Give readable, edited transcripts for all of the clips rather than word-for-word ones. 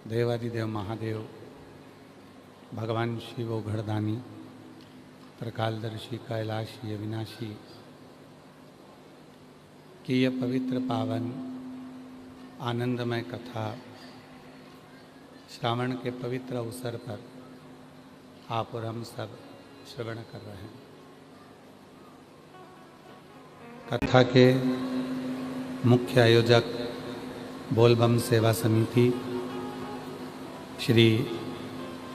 देवादिदेव महादेव भगवान शिव घड़दानी त्रिकालदर्शी कैलाशी अविनाशी की यह पवित्र पावन आनंदमय कथा श्रावण के पवित्र अवसर पर आप और हम सब श्रवण कर रहे हैं। कथा के मुख्य आयोजक बोलबम सेवा समिति श्री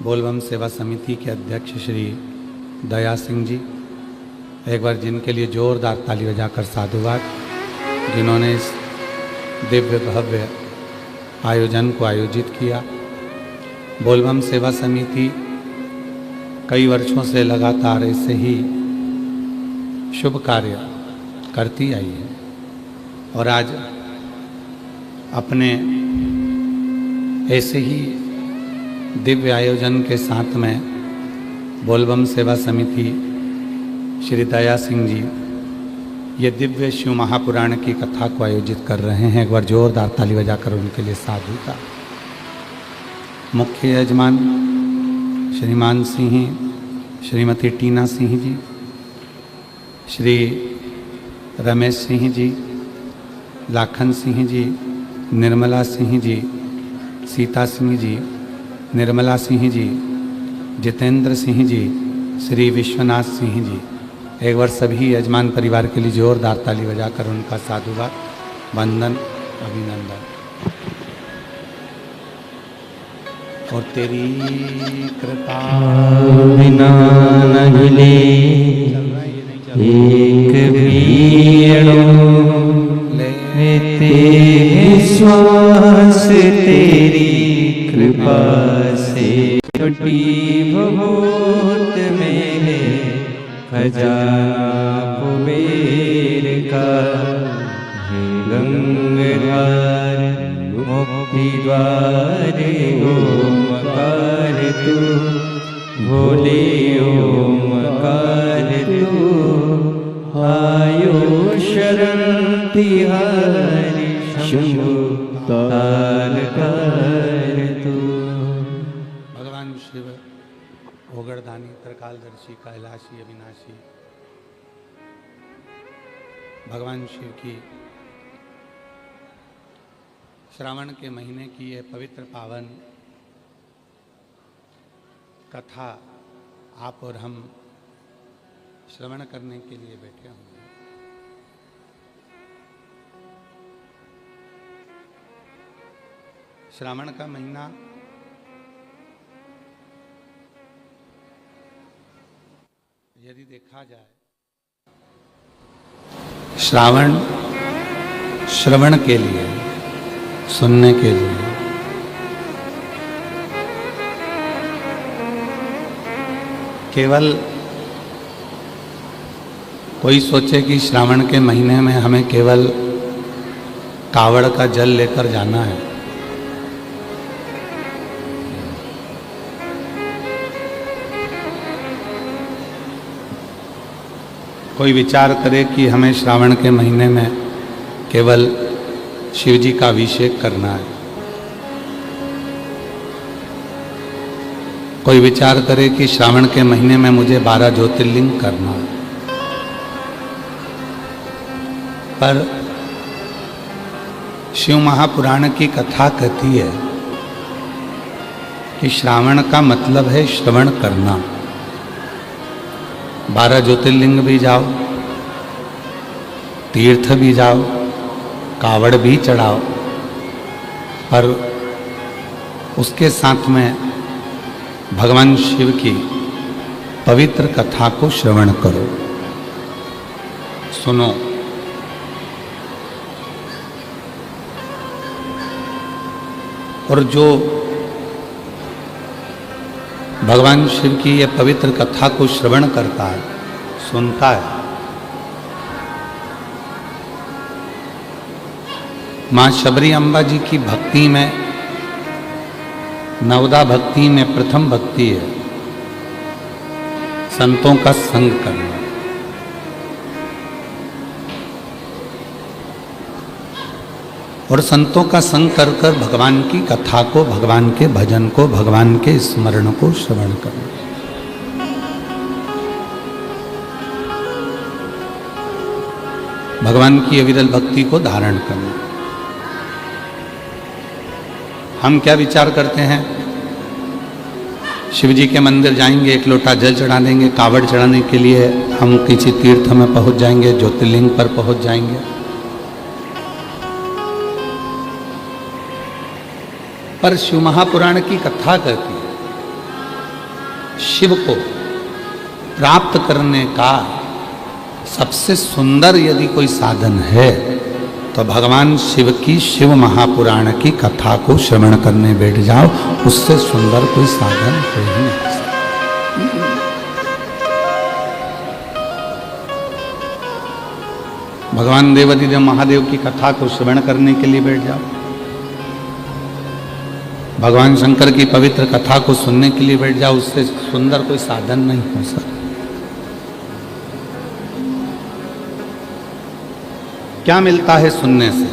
बोलबम सेवा समिति के अध्यक्ष श्री दया सिंह जी, एक बार जिनके लिए जोरदार ताली बजाकर साधुवाद, जिन्होंने इस दिव्य भव्य आयोजन को आयोजित किया। बोलबम सेवा समिति कई वर्षों से लगातार ऐसे ही शुभ कार्य करती आई है और आज अपने ऐसे ही दिव्य आयोजन के साथ में बोलबम सेवा समिति श्री दया सिंह जी ये दिव्य शिव महापुराण की कथा को आयोजित कर रहे हैं। एक बार जोरदार ताली बजाकर उनके लिए साधु का। मुख्य यजमान श्रीमान सिंह, श्रीमती टीना सिंह जी, श्री रमेश सिंह जी, लाखन सिंह जी, निर्मला सिंह जी, सीता सिंह जी, निर्मला सिंह जी, जितेंद्र सिंह जी, श्री विश्वनाथ सिंह जी। एक बार सभी यजमान परिवार के लिए जोरदार ताली बजाकर उनका साधुवाद, वंदन, अभिनंदन। और तेरी कृपा बिना न हिले एक लेते विश्वास तेरी कृपा से छुट्टी बहुत मेरे खजाना कुबेर का हे गंगाधर मुक्ति द्वार ओमकार तू भोले ओमकार तू आयो शरण तिहारी शंभु तारकार तू। भगवान शिव ओगड़दानी त्रिकालदर्शी कैलाशी अविनाशी भगवान शिव की श्रावण के महीने की यह पवित्र पावन कथा आप और हम श्रवण करने के लिए बैठे हुए हैं। श्रावण का महीना यदि देखा जाए, श्रावण श्रवण के लिए, सुनने के लिए, केवल कोई सोचे कि श्रावण के महीने में हमें केवल कावड़ का जल लेकर जाना है, कोई विचार करे कि हमें श्रावण के महीने में केवल शिव जी का अभिषेक करना है, कोई विचार करे कि श्रावण के महीने में मुझे 12 ज्योतिर्लिंग करना है। पर शिव महापुराण की कथा कहती है कि श्रावण का मतलब है श्रवण करना। 12 ज्योतिर्लिंग भी जाओ, तीर्थ भी जाओ, कावड़ भी चढ़ाओ, पर उसके साथ में भगवान शिव की पवित्र कथा को श्रवण करो, सुनो। और जो भगवान शिव की यह पवित्र कथा को श्रवण करता है, सुनता है, माँ शबरी अम्बा जी की भक्ति में, नवदा भक्ति में प्रथम भक्ति है संतों का संग करना। और संतों का संग कर कर भगवान की कथा को, भगवान के भजन को, भगवान के स्मरण को श्रवण करना। भगवान की अविरल भक्ति को धारण करना। हम क्या विचार करते हैं, शिव जी के मंदिर जाएंगे, एक लोटा जल चढ़ा देंगे, कावड़ चढ़ाने के लिए हम किसी तीर्थ में पहुंच जाएंगे, ज्योतिर्लिंग पर पहुंच जाएंगे। पर शिव महापुराण की कथा कहती है शिव को प्राप्त करने का सबसे सुंदर यदि कोई साधन है तो भगवान शिव की शिव महापुराण की कथा को श्रवण करने बैठ जाओ, उससे सुंदर कोई साधन हो ही नहीं सकता। भगवान देवाधिदेव महादेव की कथा को श्रवण करने के लिए बैठ जाओ, भगवान शंकर की पवित्र कथा को सुनने के लिए बैठ जाओ, उससे सुंदर कोई साधन नहीं हो सकता। क्या मिलता है सुनने से,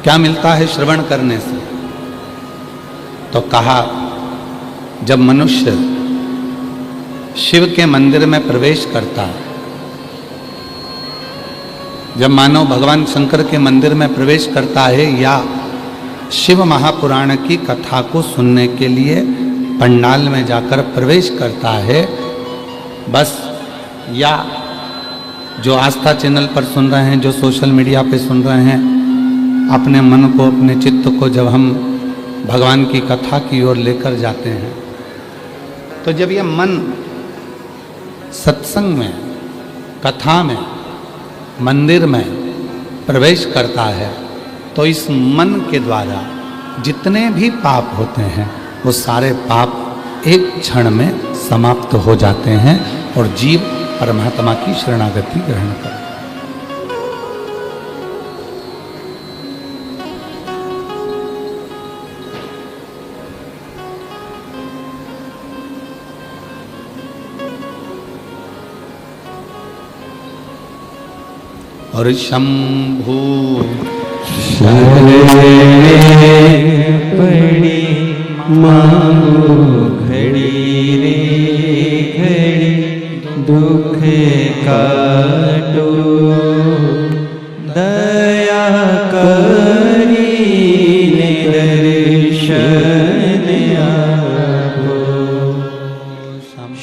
क्या मिलता है श्रवण करने से? तो कहा, जब मनुष्य शिव के मंदिर में प्रवेश करता है, जब मानव भगवान शंकर के मंदिर में प्रवेश करता है या शिव महापुराण की कथा को सुनने के लिए पंडाल में जाकर प्रवेश करता है, बस, या जो आस्था चैनल पर सुन रहे हैं, जो सोशल मीडिया पे सुन रहे हैं, अपने मन को, अपने चित्त को जब हम भगवान की कथा की ओर लेकर जाते हैं, तो जब यह मन सत्संग में, कथा में, मंदिर में प्रवेश करता है, तो इस मन के द्वारा जितने भी पाप होते हैं वो सारे पाप एक क्षण में समाप्त हो जाते हैं और जीव परमात्मा की शरणागति ग्रहण करता है। और शंभू पड़ी मांगो घड़ी रे घड़ी, दुख काटो दया करी दर्शन आपो।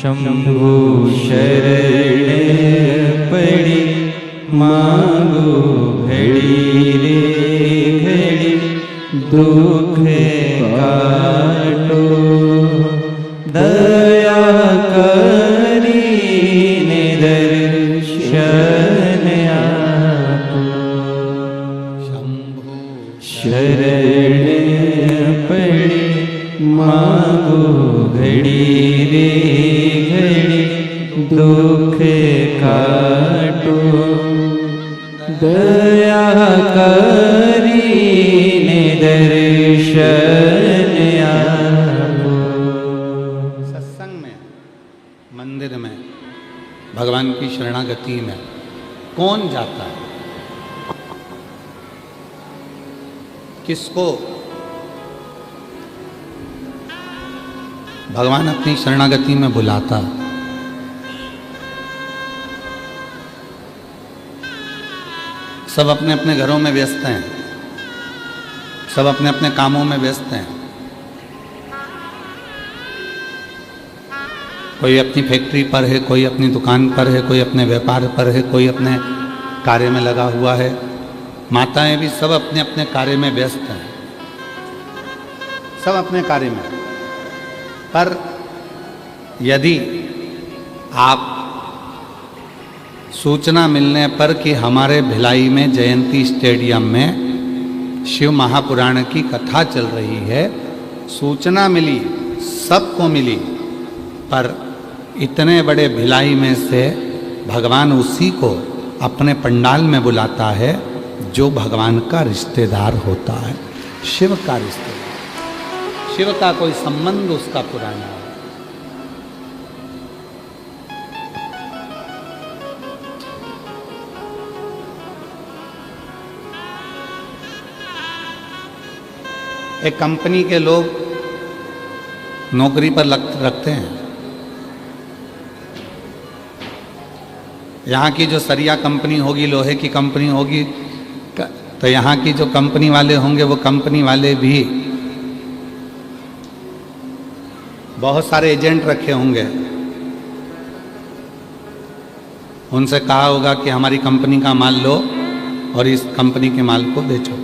शंभु शरण पड़ी मांगो घड़ी रे घड़ी, दुख काटो दया करी दर्शन आपो। शंभु शरण पड़ी मांगो घड़ी रे घड़ी, दुख काटो दया करी दर्शन आपो। सत्संग में, मंदिर में, भगवान की शरणागति में कौन जाता है? किसको भगवान अपनी शरणागति में बुलाता है? सब अपने अपने घरों में व्यस्त हैं, सब अपने अपने कामों में व्यस्त हैं। कोई अपनी फैक्ट्री पर है, कोई अपनी दुकान पर है, कोई अपने व्यापार पर है, कोई अपने कार्य में लगा हुआ है। माताएं भी सब अपने अपने कार्य में व्यस्त हैं, सब अपने कार्य में। पर यदि आप सूचना मिलने पर कि हमारे भिलाई में जयंती स्टेडियम में शिव महापुराण की कथा चल रही है, सूचना मिली, सबको मिली, पर इतने बड़े भिलाई में से भगवान उसी को अपने पंडाल में बुलाता है जो भगवान का रिश्तेदार होता है, शिव का रिश्तेदार, शिव का कोई संबंध उसका पुराना है। एक कंपनी के लोग नौकरी पर रखते हैं। यहाँ की जो सरिया कंपनी होगी, लोहे की कंपनी होगी, तो यहाँ की जो कंपनी वाले होंगे वो कंपनी वाले भी बहुत सारे एजेंट रखे होंगे। उनसे कहा होगा कि हमारी कंपनी का माल लो और इस कंपनी के माल को बेचो।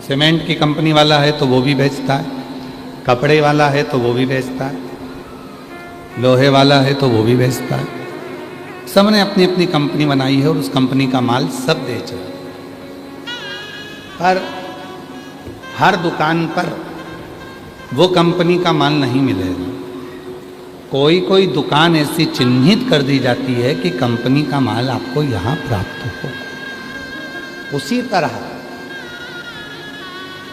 सीमेंट की कंपनी वाला है तो वो भी बेचता है, कपड़े वाला है तो वो भी बेचता है, लोहे वाला है तो वो भी बेचता है। सबने अपनी अपनी कंपनी बनाई है और उस कंपनी का माल सब बेच रहे हैं। पर हर दुकान पर वो कंपनी का माल नहीं मिलेगा। कोई कोई दुकान ऐसी चिन्हित कर दी जाती है कि कंपनी का माल आपको यहाँ प्राप्त हो। उसी तरह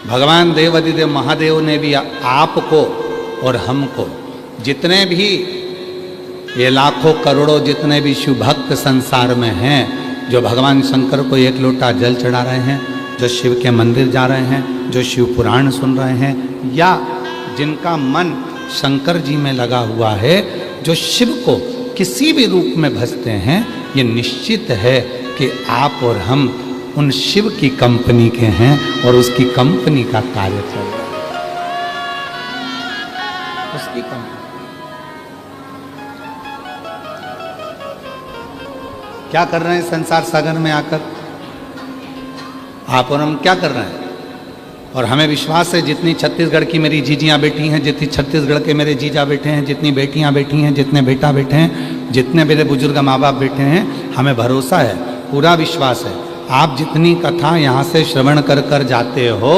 भगवान देवाधिदेव महादेव ने भी आपको और हमको, जितने भी ये लाखों करोड़ों जितने भी शिव भक्त संसार में हैं, जो भगवान शंकर को एक लोटा जल चढ़ा रहे हैं, जो शिव के मंदिर जा रहे हैं, जो शिव पुराण सुन रहे हैं, या जिनका मन शंकर जी में लगा हुआ है, जो शिव को किसी भी रूप में भजते हैं, ये निश्चित है कि आप और हम उन शिव की कंपनी के हैं और उसकी कंपनी का कार्य चल रहा है। उसकी कंपनी क्या कर रहे हैं संसार सागर में आकर? आप और हम क्या कर रहे हैं? और हमें विश्वास है जितनी छत्तीसगढ़ की मेरी जीजियाँ बैठी हैं, जितनी छत्तीसगढ़ के मेरे जीजा बैठे हैं, जितनी बेटियाँ बैठी हैं, जितने बेटा बैठे हैं, जितने मेरे बुजुर्ग माँ बाप बैठे हैं, हमें भरोसा है, पूरा विश्वास है। आप जितनी कथा यहाँ से श्रवण कर कर जाते हो,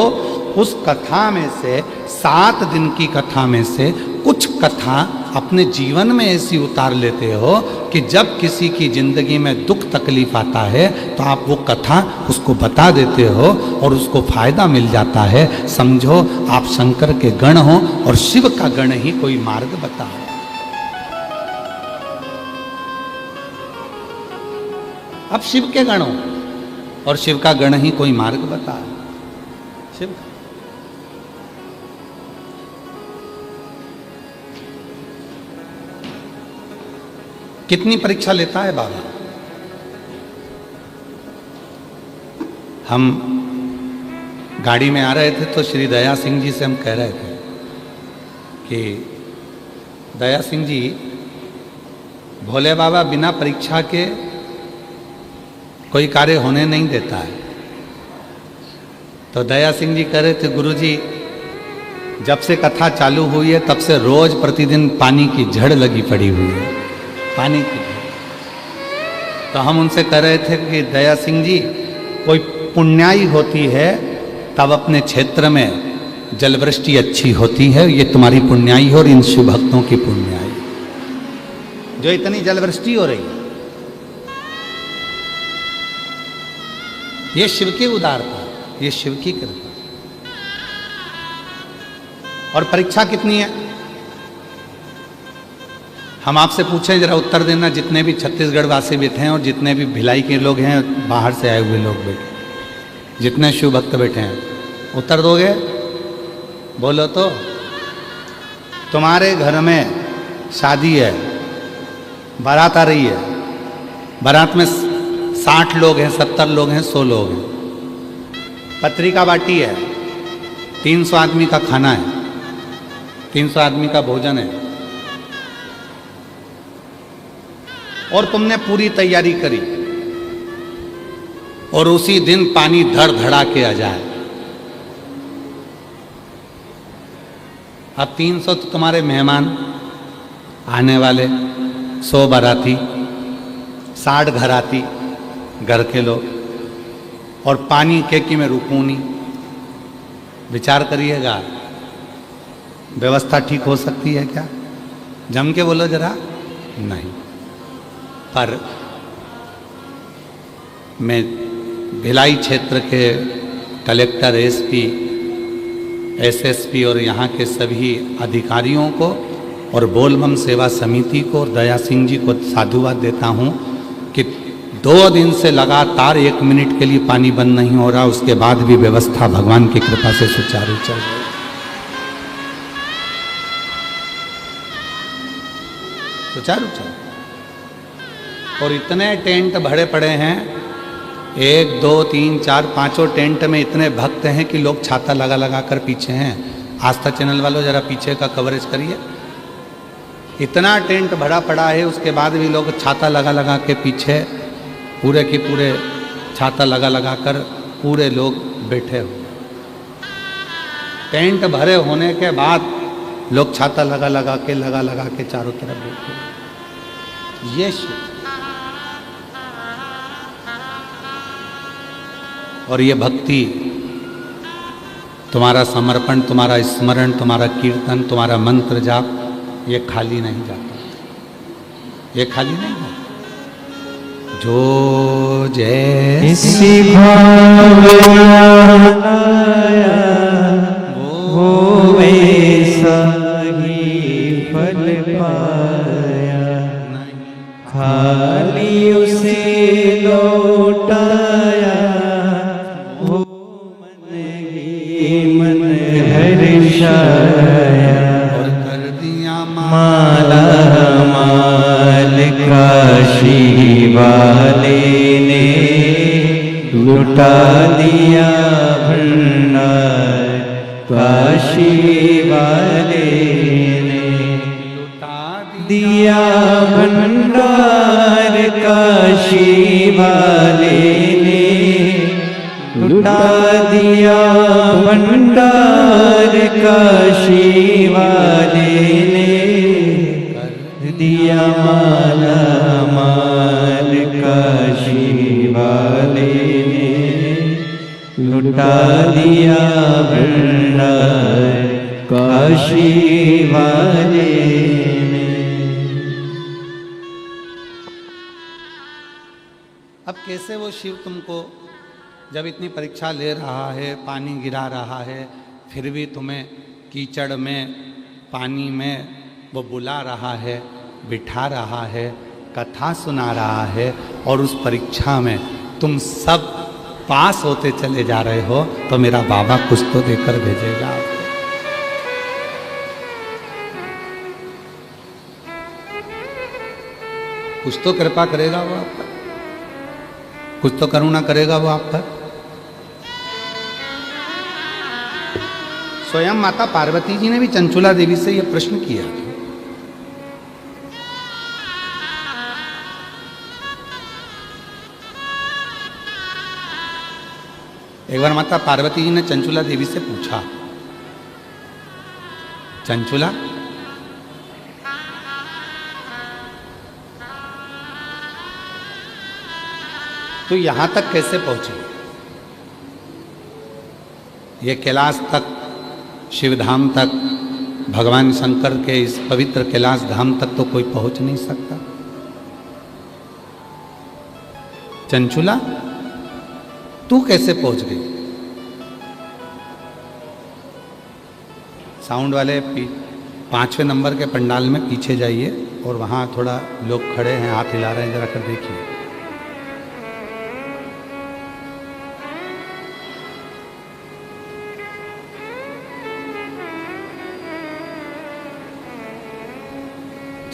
उस कथा में से 7 दिन की कथा में से कुछ कथा अपने जीवन में ऐसी उतार लेते हो कि जब किसी की जिंदगी में दुख तकलीफ आता है तो आप वो कथा उसको बता देते हो और उसको फायदा मिल जाता है। समझो आप शंकर के गण हो और शिव का गण ही कोई मार्ग बता रहा है। अब शिव के गण हो और शिव का गण ही कोई मार्ग बता रहा है। शिव कितनी परीक्षा लेता है बाबा। हम गाड़ी में आ रहे थे तो श्री दया सिंह जी से हम कह रहे थे कि दया सिंह जी, भोले बाबा बिना परीक्षा के कोई कार्य होने नहीं देता है। तो दया सिंह जी कह रहे थे, गुरुजी जब से कथा चालू हुई है तब से रोज प्रतिदिन पानी की झड़ लगी पड़ी हुई है, पानी की। तो हम उनसे कह रहे थे कि दया सिंह जी, कोई पुण्याई होती है तब अपने क्षेत्र में जलवृष्टि अच्छी होती है। ये तुम्हारी पुण्याई है और इन शिव भक्तों की पुण्याई, जो इतनी जलवृष्टि हो रही है, ये शिव की उदारता, ये शिव की कृपा। और परीक्षा कितनी है हम आपसे पूछें, जरा उत्तर देना। जितने भी छत्तीसगढ़ वासी बैठे हैं और जितने भी भिलाई के लोग हैं, बाहर से आए हुए लोग बैठे, जितने शिव भक्त बैठे हैं, उत्तर दोगे? बोलो तो। तुम्हारे घर में शादी है, बारात आ रही है, बारात में 60 लोग हैं, 70 लोग हैं, 100 लोग हैं, पत्रिका बाटी है, 300 आदमी का खाना है, 300 आदमी का भोजन है, और तुमने पूरी तैयारी करी और उसी दिन पानी धड़ धड़ा के आ जाए। अब 300 तो तुम्हारे मेहमान आने वाले, 100 बाराती, 60 घराती घर के लोग, और पानी केकी में रुकू नहीं। विचार करिएगा, व्यवस्था ठीक हो सकती है क्या? जम के बोलो जरा। नहीं। पर मैं भिलाई क्षेत्र के कलेक्टर, एसपी, एसएसपी और यहाँ के सभी अधिकारियों को और बोलबम सेवा समिति को और दया सिंह जी को साधुवाद देता हूँ कि 2 दिन से लगातार 1 मिनट के लिए पानी बंद नहीं हो रहा, उसके बाद भी व्यवस्था भगवान की कृपा से सुचारू चल रही है। सुचारू चल। और इतने टेंट भरे पड़े हैं, 1 2 3 4 5 टेंट में इतने भक्त हैं कि लोग छाता लगा लगा कर पीछे हैं। आस्था चैनल वालों जरा पीछे का कवरेज करिए। इतना टेंट भरा पड़ा है, उसके बाद भी लोग छाता लगा लगा के पीछे पूरे के पूरे छाता लगा लगा कर पूरे लोग बैठे हुए। टेंट भरे होने के बाद लोग छाता लगा लगा के चारों तरफ बैठे। ये शिव और ये भक्ति, तुम्हारा समर्पण, तुम्हारा स्मरण, तुम्हारा कीर्तन, तुम्हारा मंत्र जाप, ये खाली नहीं जाता, ये खाली नहीं जाता। जो जैसी भावना वो वैसा ही फल पाया, खाली उसे लौटाया वो मन ही मन हर्षाया। और कर दिया माला माल काशी वाले ने लुटा दिया भंडार, काशी वाले ने लुटा दिया भंडार, काशी वाले ने लुटा दिया भंडार, काशी वाले ने दिया माला माल, काशी वाले ने लुटा दिया भंडार, काशी वाले ने। अब कैसे वो शिव तुमको जब इतनी परीक्षा ले रहा है, पानी गिरा रहा है, फिर भी तुम्हें कीचड़ में, पानी में वो बुला रहा है, बिठा रहा है, कथा सुना रहा है, और उस परीक्षा में तुम सब पास होते चले जा रहे हो, तो मेरा बाबा कुछ तो देकर भेजेगा आपको। कुछ तो कृपा करेगा वो आप पर, कुछ तो करुणा करेगा वो आप पर। स्वयं माता पार्वती जी ने भी चंचुला देवी से यह प्रश्न किया। एक बार माता पार्वती जी ने चंचुला देवी से पूछा, चंचुला तो यहां तक कैसे पहुंचे? ये कैलाश तक, शिवधाम तक, भगवान शंकर के इस पवित्र कैलाश धाम तक तो कोई पहुंच नहीं सकता। चंचुला तू कैसे पहुंच गई? साउंड वाले 5वें नंबर के पंडाल में पीछे जाइए, और वहां थोड़ा लोग खड़े हैं, हाथ हिला रहे हैं, जरा कर देखिए।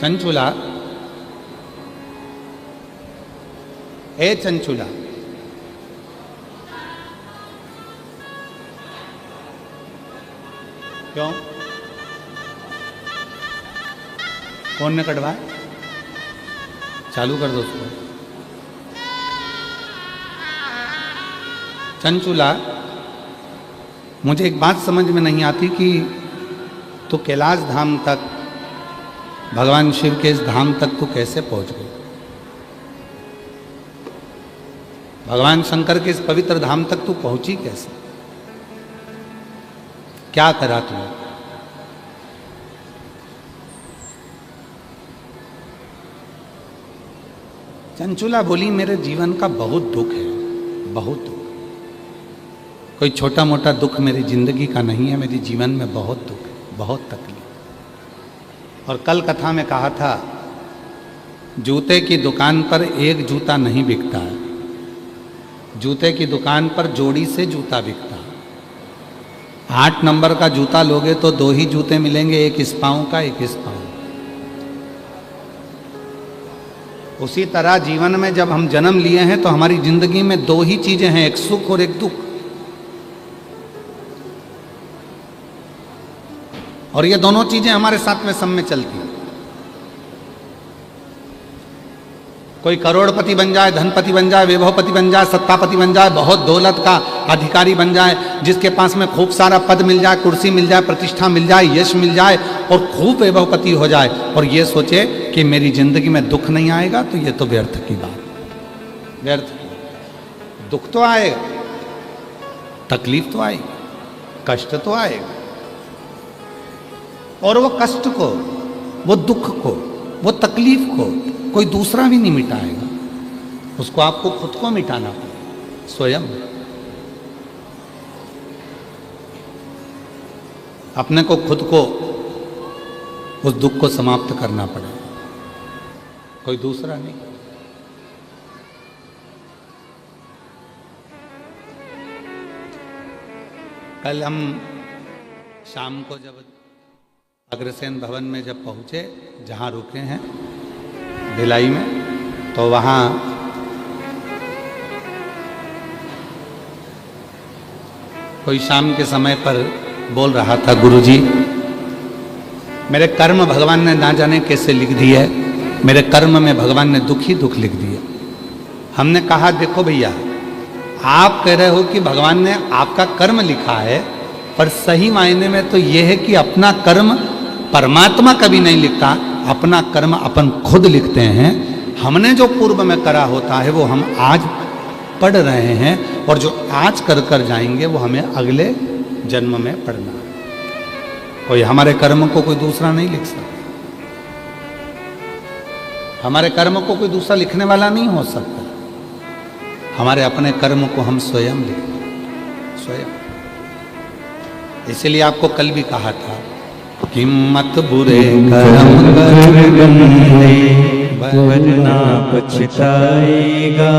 चंचुला, ए चंचुला, क्यों? कौन ने कटवाया? चालू कर दो उसको। चंचुला, मुझे एक बात समझ में नहीं आती कि तो कैलाश धाम तक, भगवान शिव के इस धाम तक तू कैसे पहुंच गई? भगवान शंकर के इस पवित्र धाम तक तू पहुंची कैसे? क्या करा तूने? चंचुला बोली, मेरे जीवन का बहुत दुख है, बहुत दुख। कोई छोटा मोटा दुख मेरी जिंदगी का नहीं है, मेरे जीवन में बहुत दुख है, बहुत तकलीफ। और कल कथा में कहा था जूते की दुकान पर एक जूता नहीं बिकता है, जूते की दुकान पर जोड़ी से जूता बिकता है। 8 नंबर का जूता लोगे तो 2 ही जूते मिलेंगे, एक इस पाँव का एक इस पाँव। उसी तरह जीवन में जब हम जन्म लिए हैं तो हमारी जिंदगी में 2 ही चीजें हैं, एक सुख और एक दुख। और ये दोनों चीजें हमारे साथ में सब में चलती हैं। कोई करोड़पति बन जाए, धनपति बन जाए, वैभवपति बन जाए, सत्तापति बन जाए, बहुत दौलत का अधिकारी बन जाए, जिसके पास में खूब सारा पद मिल जाए, कुर्सी मिल जाए, प्रतिष्ठा मिल जाए, यश मिल जाए और खूब वैभवपति हो जाए और ये सोचे कि मेरी जिंदगी में दुख नहीं आएगा, तो ये तो व्यर्थ की बात, व्यर्थ। दुख तो आएगा, तकलीफ तो आएगी, कष्ट तो आएगा, और वो कष्ट को, वो दुख को, वो तकलीफ को कोई दूसरा भी नहीं मिटाएगा, उसको आपको खुद को मिटाना पड़ेगा स्वयं। अपने को खुद को उस दुख को समाप्त करना पड़ेगा, कोई दूसरा नहीं। कल हम शाम को जब अग्रसेन भवन में जब पहुंचे, जहां रुके हैं भिलाई में, तो वहाँ कोई शाम के समय पर बोल रहा था, गुरुजी मेरे कर्म भगवान ने ना जाने कैसे लिख दिए, मेरे कर्म में भगवान ने दुख ही दुख लिख दिए। हमने कहा देखो भैया, आप कह रहे हो कि भगवान ने आपका कर्म लिखा है, पर सही मायने में तो यह है कि अपना कर्म परमात्मा कभी नहीं लिखता, अपना कर्म अपन खुद लिखते हैं। हमने जो पूर्व में करा होता है वो हम आज पढ़ रहे हैं, और जो आज कर कर जाएंगे वो हमें अगले जन्म में पढ़ना है। कोई हमारे कर्म को कोई दूसरा नहीं लिख सकता, हमारे कर्म को कोई दूसरा लिखने वाला नहीं हो सकता। हमारे अपने कर्म को हम स्वयं लिखते हैं, स्वयं। इसीलिए आपको कल भी कहा था कि मत बुरे कर्म कर बंदे वरना पछताएगा,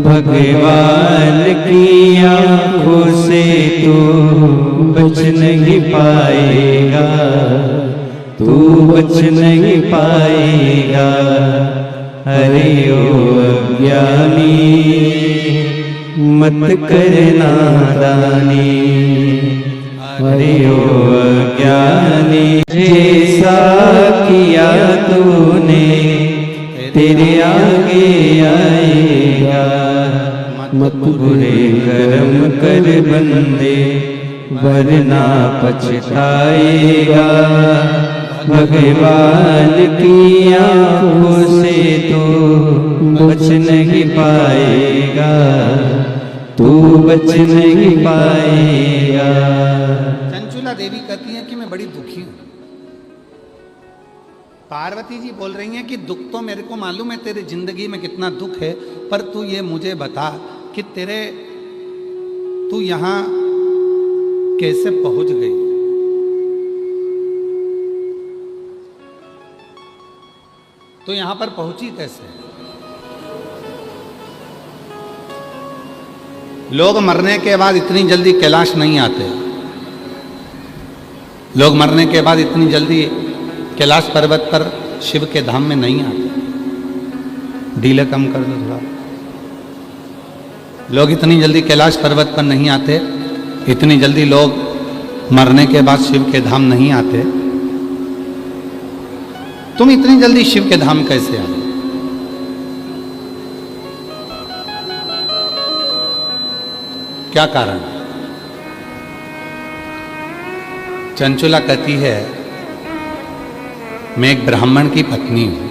भगवान की आंखों से तू बच नहीं पाएगा, तू बच नहीं पाएगा। अरे ओ अज्ञानी मत करना दानी, अरे ओ अज्ञानी जैसा किया तूने तेरे आगे आएगा। मत बुरे कर्म कर बंदे वरना पछताएगा, भगवान की आंखों से तो बच नहीं पाएगा, तू बच नहीं पाएगा। चंचुला देवी कहती है कि मैं बड़ी दुखी हूं। पार्वती जी बोल रही हैं कि दुख तो मेरे को मालूम है, तेरे जिंदगी में कितना दुख है, पर तू ये मुझे बता कि तू यहां कैसे पहुंच गई। तो यहां पर पहुंची कैसे? लोग मरने के बाद इतनी जल्दी कैलाश नहीं आते, लोग मरने के बाद इतनी जल्दी कैलाश पर्वत पर शिव के धाम में नहीं आते। डीले कम कर दो थोड़ा। लोग इतनी जल्दी कैलाश पर्वत पर नहीं आते, इतनी जल्दी लोग मरने के बाद शिव के धाम नहीं आते। तुम इतनी जल्दी शिव के धाम कैसे आए? क्या कारण? चंचुला कहती है, मैं एक ब्राह्मण की पत्नी हूं,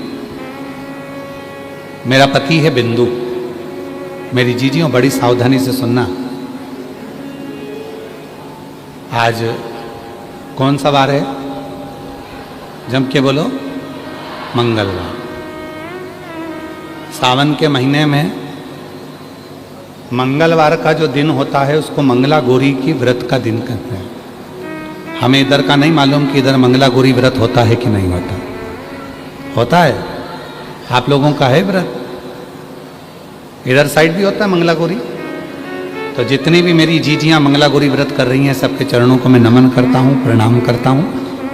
मेरा पति है बिंदु। मेरी जीजियों बड़ी सावधानी से सुनना। आज कौन सा वार है? जम के बोलो। मंगलवार। सावन के महीने में मंगलवार का जो दिन होता है उसको मंगला गौरी की व्रत का दिन कहते हैं। हमें इधर का नहीं मालूम कि इधर मंगला गौरी व्रत होता है कि नहीं होता। होता है? आप लोगों का है व्रत? इधर साइड भी होता है मंगला गौरी। तो जितनी भी मेरी जीजियां मंगला गौरी व्रत कर रही हैं, सबके चरणों को मैं नमन करता हूँ, प्रणाम करता हूँ।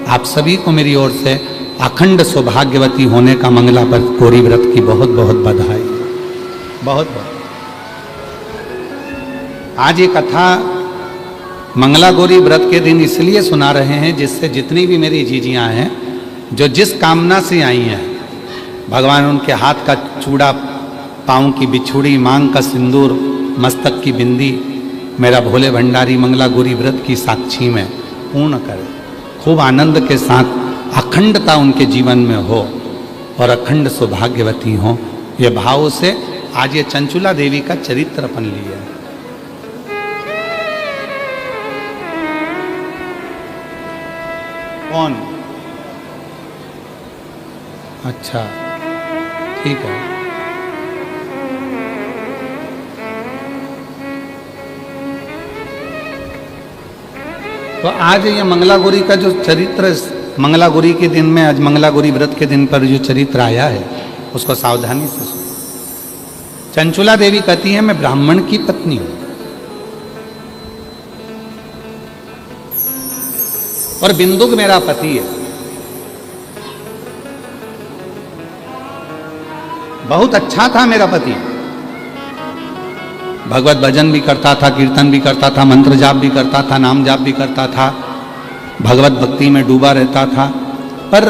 आप सभी को मेरी ओर से अखंड सौभाग्यवती होने का मंगला गौरी व्रत की बहुत बहुत बधाई। बहुत बहुत। आज ये कथा मंगला गौरी व्रत के दिन इसलिए सुना रहे हैं जिससे जितनी भी मेरी जीजियां हैं, जो जिस कामना से आई हैं, भगवान उनके हाथ का चूड़ा, पाँव की बिछुड़ी, मांग का सिंदूर, मस्तक की बिंदी मेरा भोले भंडारी मंगला गौरी व्रत की साक्षी में पूर्ण करे। खूब आनंद के साथ अखंडता उनके जीवन में हो और अखंड सौभाग्यवती हो, ये भाव से आज ये चंचुला देवी का चरित्र अपन लिया है। कौन? अच्छा, ठीक है। तो आज ये मंगला गौरी का जो चरित्र, मंगला गौरी के दिन में, आज मंगला गौरी व्रत के दिन पर जो चरित्र आया है उसको सावधानी से सुनो। चंचुला देवी कहती है मैं ब्राह्मण की पत्नी हूं और बिंदुक मेरा पति है। बहुत अच्छा था मेरा पति, भगवत भजन भी करता था, कीर्तन भी करता था, मंत्र जाप भी करता था, नाम जाप भी करता था, भगवत भक्ति में डूबा रहता था। पर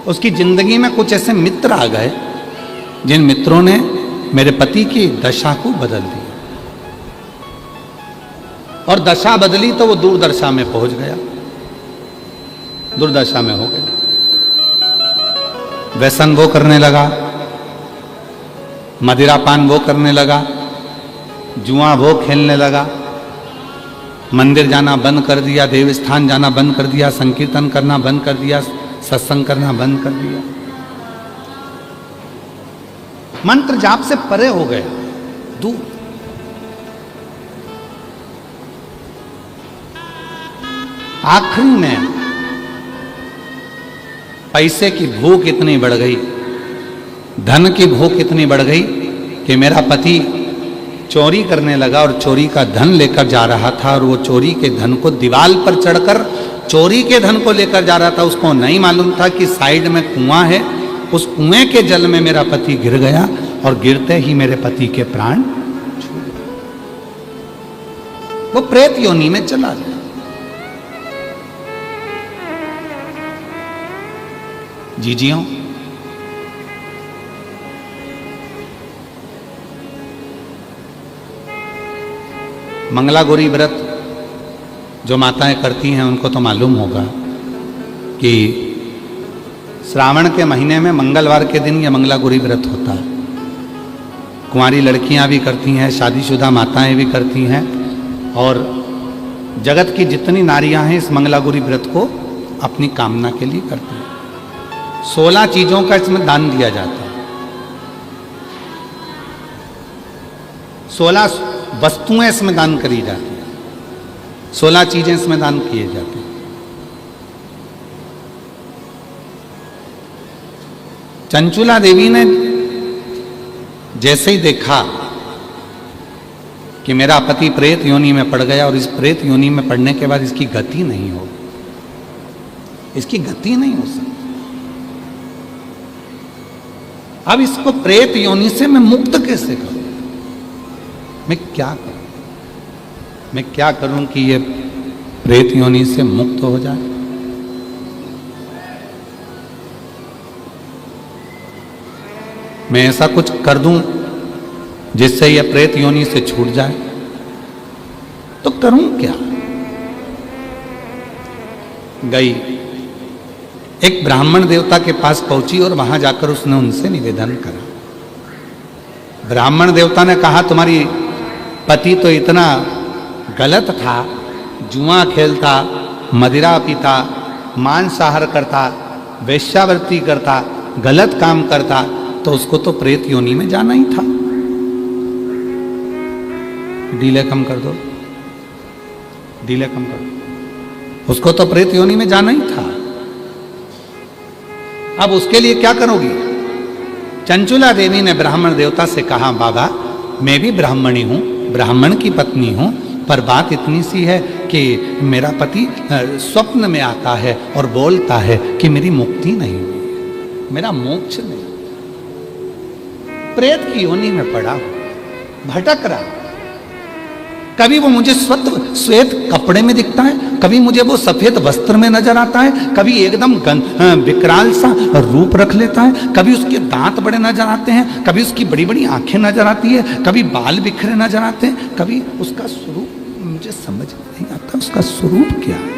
उसकी जिंदगी में कुछ ऐसे मित्र आ गए जिन मित्रों ने मेरे पति की दशा को बदल दिया, और दशा बदली तो वो दुर्दशा में पहुंच गया, दुर्दशा में हो गया। व्यसन वो करने लगा, मदिरापान वो करने लगा, जुआ वो खेलने लगा, मंदिर जाना बंद कर दिया, देवस्थान जाना बंद कर दिया, संकीर्तन करना बंद कर दिया, सत्संग करना बंद कर दिया, मंत्र जाप से परे हो गया, दूर। आखिरी में पैसे की भूख इतनी बढ़ गई, धन की भूख इतनी बढ़ गई कि मेरा पति चोरी करने लगा और चोरी का धन लेकर जा रहा था, और वो चोरी के धन को दीवार पर चढ़कर चोरी के धन को लेकर जा रहा था। उसको नहीं मालूम था कि साइड में कुआं है, उस कुएं के जल में मेरा पति गिर गया और गिरते ही मेरे पति के प्राण छूट गए। वो प्रेत योनि में चला गया। जीजियों, मंगला गौरी व्रत जो माताएं करती हैं उनको तो मालूम होगा कि श्रावण के महीने में मंगलवार के दिन यह मंगला गौरी व्रत होता है। कुंवारी लड़कियां भी करती हैं, शादीशुदा माताएं भी करती हैं, और जगत की जितनी नारियां हैं इस मंगला गौरी व्रत को अपनी कामना के लिए करती हैं। 16 चीजों का इसमें दान दिया जाता है, 16 वस्तुएं इसमें दान करी जाती हैं, 16 चीजें इसमें दान किए जाते हैं। चंचुला देवी ने जैसे ही देखा कि मेरा पति प्रेत योनि में पड़ गया और इस प्रेत योनि में पड़ने के बाद इसकी गति नहीं होगी, इसकी गति नहीं हो सकती, अब इसको प्रेत योनि से मैं मुक्त कैसे करूं? मैं क्या करूं? मैं क्या करूं कि ये प्रेत योनि से मुक्त हो जाए? मैं ऐसा कुछ कर दूं जिससे ये प्रेत योनि से छूट जाए, तो करूं क्या? गई, एक ब्राह्मण देवता के पास पहुंची और वहां जाकर उसने उनसे निवेदन करा। ब्राह्मण देवता ने कहा तुम्हारी पति तो इतना गलत था, जुआ खेलता, मदिरा पीता, मांसाहार करता, वेश्यावृत्ति करता, गलत काम करता, तो उसको तो प्रेत योनि में जाना ही था। डीले कम कर दो, डीले कम कर दो, उसको तो प्रेत योनि में जाना ही था। अब उसके लिए क्या करोगी? चंचुला देवी ने ब्राह्मण देवता से कहा, बाबा मैं भी ब्राह्मणी हूँ, ब्राह्मण की पत्नी हूँ, पर बात इतनी सी है कि मेरा पति स्वप्न में आता है और बोलता है कि मेरी मुक्ति नहीं हुई, मेरा मोक्ष नहीं, प्रेत की योनि में पड़ा हूं, भटक रहा। कभी वो मुझे श्वेत कपड़े में दिखता है, कभी मुझे वो सफेद वस्त्र में नजर आता है, कभी एकदम विकराल सा रूप रख लेता है, कभी उसके दांत बड़े नजर आते हैं, कभी उसकी बड़ी बड़ी आंखें नजर आती है, कभी बाल बिखरे नजर आते हैं, कभी उसका स्वरूप मुझे समझ नहीं आता, उसका स्वरूप क्या है।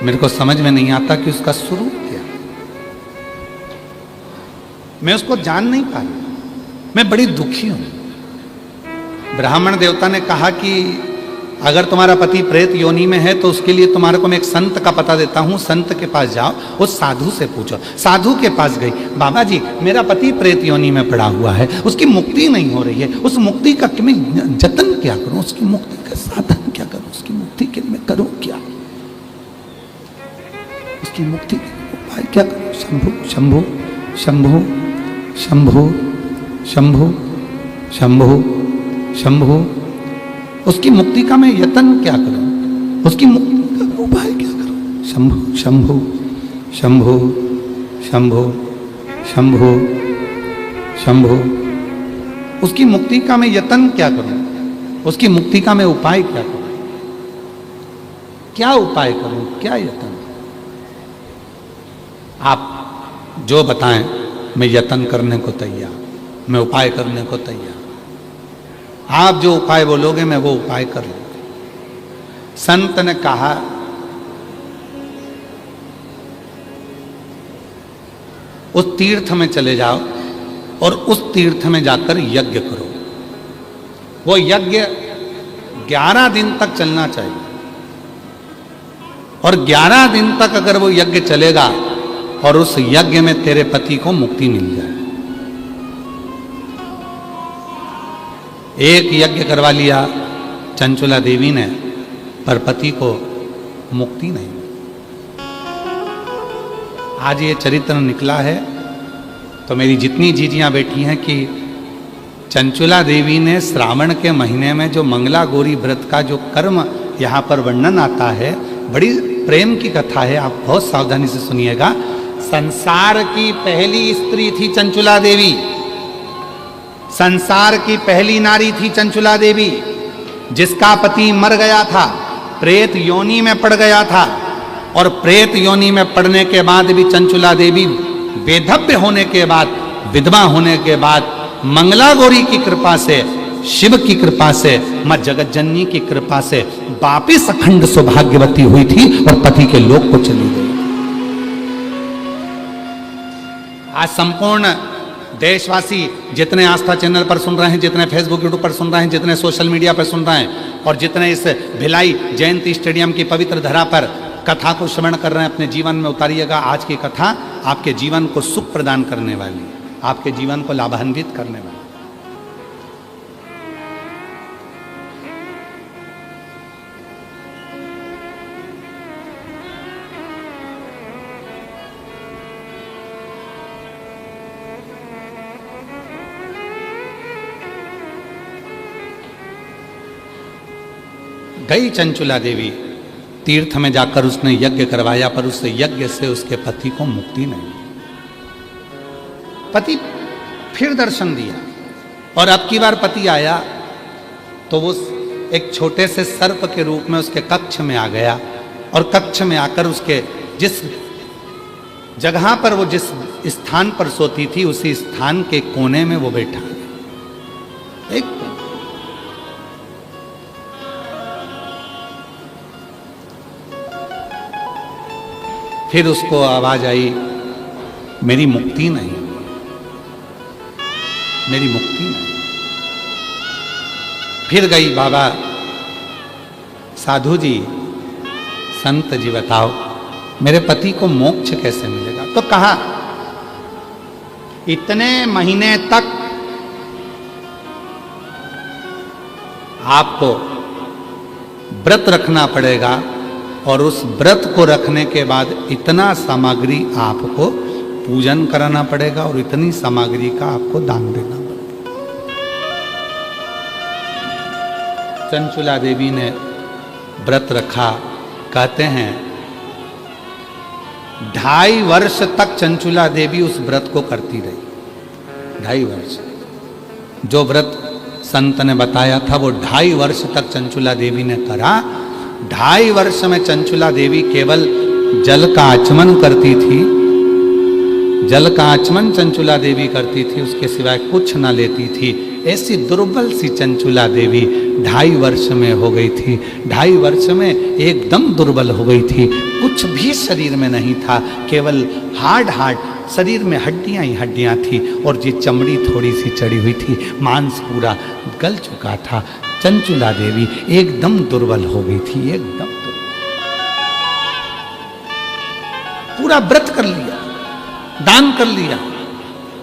मेरे को समझ में नहीं आता कि उसका स्वरूप क्या है, मैं उसको जान नहीं पा रहा, मैं बड़ी दुखी हूं। ब्राह्मण देवता ने कहा कि अगर तुम्हारा पति प्रेत योनि में है तो उसके लिए तुम्हारे को मैं एक संत का पता देता हूं, संत के पास जाओ, उस साधु से पूछो। साधु के पास गई, बाबा जी मेरा पति प्रेत योनि में पड़ा हुआ है, उसकी मुक्ति नहीं हो रही है, उस मुक्ति का मैं जतन क्या करूं, उसकी मुक्ति का साधन क्या करूं, उसकी मुक्ति के लिए मैं करूं क्या, उसकी मुक्ति के उपाय क्या करूं? शंभु शंभु शंभु शंभु शंभु शंभु शंभु, उसकी मुक्ति का मैं यत्न क्या करूं, उसकी मुक्ति का उपाय क्या करूं? शंभु शंभु शंभु शंभु शंभु शंभु, उसकी मुक्ति का मैं यत्न क्या करूं, उसकी मुक्ति का मैं उपाय क्या करूं, क्या उपाय करूं, क्या यत्न? आप जो बताएं मैं यत्न करने को तैयार, मैं उपाय करने को तैयार, आप जो उपाय बोलोगे मैं वो उपाय कर लूंगा। संत ने कहा, उस तीर्थ में चले जाओ और उस तीर्थ में जाकर यज्ञ करो। वो यज्ञ 11 दिन तक चलना चाहिए, और 11 दिन तक अगर वो यज्ञ चलेगा और उस यज्ञ में तेरे पति को मुक्ति मिल जाए। एक यज्ञ करवा लिया चंचुला देवी ने, पर पति को मुक्ति नहीं। आज ये चरित्र निकला है तो मेरी जितनी जीजियां बैठी हैं कि चंचुला देवी ने श्रावण के महीने में जो मंगला गौरी व्रत का जो कर्म यहाँ पर वर्णन आता है, बड़ी प्रेम की कथा है, आप बहुत सावधानी से सुनिएगा। संसार की पहली स्त्री थी चंचुला देवी, संसार की पहली नारी थी चंचुला देवी, जिसका पति मर गया था, प्रेत योनि में पड़ गया था, और प्रेत योनि में पड़ने के बाद भी चंचुला देवी वेधव्य होने के बाद, विधवा होने के बाद, मंगला गौरी की कृपा से, शिव की कृपा से, मां जगत जननी की कृपा से वापिस अखंड सौभाग्यवती हुई थी और पति के लोक को चली गई। आज संपूर्ण देशवासी जितने आस्था चैनल पर सुन रहे हैं, जितने फेसबुक यूट्यूब पर सुन रहे हैं, जितने सोशल मीडिया पर सुन रहे हैं, और जितने इस भिलाई जयंती स्टेडियम की पवित्र धरा पर कथा को श्रवण कर रहे हैं, अपने जीवन में उतारिएगा। आज की कथा आपके जीवन को सुख प्रदान करने वाली, आपके जीवन को लाभान्वित करने वाली। गई चंचुला देवी तीर्थ में जाकर उसने यज्ञ करवाया, पर उस यज्ञ से उसके पति को मुक्ति नहीं। पति फिर दर्शन दिया, और अब की बार पति आया तो वो एक छोटे से सर्प के रूप में उसके कक्ष में आ गया, और कक्ष में आकर उसके जिस जगह पर वो जिस स्थान पर सोती थी, उसी स्थान के कोने में वो बैठा। एक फिर उसको आवाज आई, मेरी मुक्ति नहीं, मेरी मुक्ति नहीं। फिर गई, बाबा साधु जी, संत जी बताओ मेरे पति को मोक्ष कैसे मिलेगा? तो कहा इतने महीने तक आपको व्रत रखना पड़ेगा, और उस व्रत को रखने के बाद इतना सामग्री आपको पूजन कराना पड़ेगा और इतनी सामग्री का आपको दान देना पड़ेगा। चंचुला देवी ने व्रत रखा। कहते हैं 2.5 वर्ष तक चंचुला देवी उस व्रत को करती रही। 2.5 वर्ष जो व्रत संत ने बताया था वो 2.5 वर्ष तक चंचुला देवी ने करा। 2.5 वर्ष में चंचुला देवी केवल जल का आचमन करती थी। जल का आचमन चंचुला देवी करती थी, उसके सिवाय कुछ न लेती थी। ऐसी दुर्बल सी चंचुला देवी 2.5 वर्ष में हो गई थी। 2.5 वर्ष में एकदम दुर्बल हो गई थी। कुछ भी शरीर में नहीं था, केवल हार्ड शरीर में हड्डियां ही हड्डियां थी और ये चमड़ी थोड़ी सी चढ़ी हुई थी, मांस पूरा गल चुका था। चंचुला देवी एकदम दुर्बल हो गई थी, एकदम दुर्बल। पूरा व्रत कर लिया, दान कर लिया,